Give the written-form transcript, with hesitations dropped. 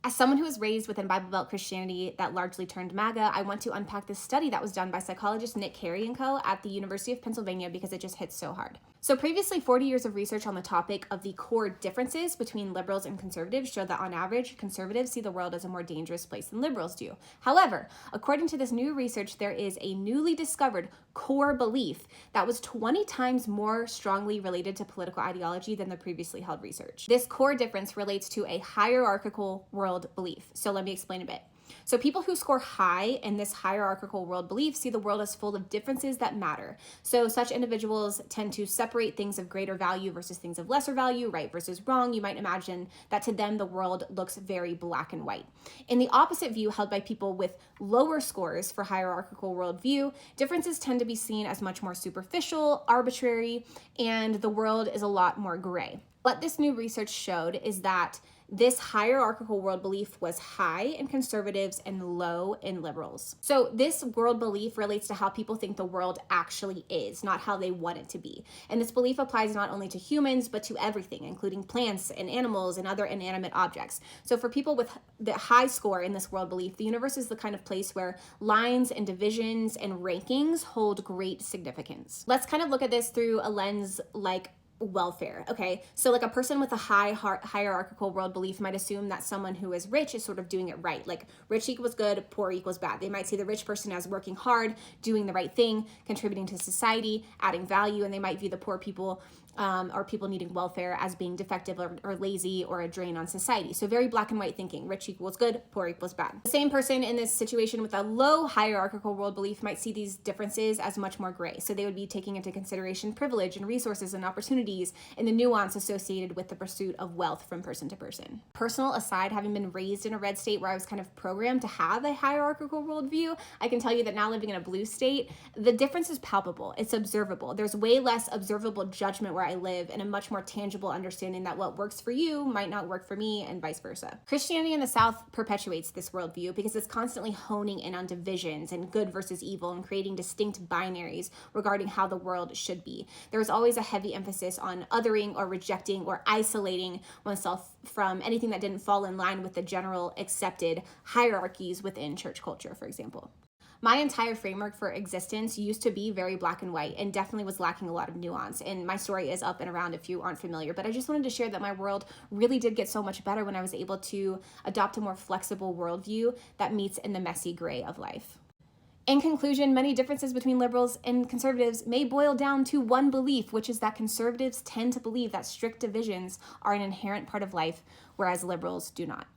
As someone who was raised within Bible Belt Christianity that largely turned MAGA, I want to unpack this study that was done by psychologist Nick Carey and co. at the University of Pennsylvania because it just hits so hard. So previously, 40 years of research on the topic of the core differences between liberals and conservatives showed that on average, conservatives see the world as a more dangerous place than liberals do. However, according to this new research, there is a newly discovered core belief that was 20 times more strongly related to political ideology than the previously held research. This core difference relates to a hierarchical world belief. So let me explain a bit. So people who score high in this hierarchical world belief see the world as full of differences that matter. So such individuals tend to separate things of greater value versus things of lesser value, right versus wrong. You might imagine that to them the world looks very black and white. In the opposite view held by people with lower scores for hierarchical worldview, differences tend to be seen as much more superficial, arbitrary, and the world is a lot more gray. What this new research showed is that this hierarchical world belief was high in conservatives and low in liberals. So this world belief relates to how people think the world actually is, not how they want it to be. And this belief applies not only to humans, but to everything, including plants and animals and other inanimate objects. So for people with the high score in this world belief, the universe is the kind of place where lines and divisions and rankings hold great significance. Let's kind of look at this through a lens like welfare. Okay, so like a person with a hierarchical world belief might assume that someone who is rich is sort of doing it right. Like rich equals good, poor equals bad. They might see the rich person as working hard, doing the right thing, contributing to society, adding value, and they might view the poor people or people needing welfare as being defective or lazy or a drain on society. So very black and white thinking, rich equals good, poor equals bad. The same person in this situation with a low hierarchical world belief might see these differences as much more gray. So they would be taking into consideration privilege and resources and opportunities and the nuance associated with the pursuit of wealth from person to person. Personal aside, having been raised in a red state where I was kind of programmed to have a hierarchical worldview, I can tell you that now living in a blue state, the difference is palpable. It's observable. There's way less observable judgment where I live and a much more tangible understanding that what works for you might not work for me and vice versa. Christianity in the South perpetuates this worldview because it's constantly honing in on divisions and good versus evil and creating distinct binaries regarding how the world should be. There's always a heavy emphasis on othering or rejecting or isolating oneself from anything that didn't fall in line with the general accepted hierarchies within church culture, for example. My entire framework for existence used to be very black and white and definitely was lacking a lot of nuance. And my story is up and around if you aren't familiar, but I just wanted to share that my world really did get so much better when I was able to adopt a more flexible worldview that meets in the messy gray of life. In conclusion, many differences between liberals and conservatives may boil down to one belief, which is that conservatives tend to believe that strict divisions are an inherent part of life, whereas liberals do not.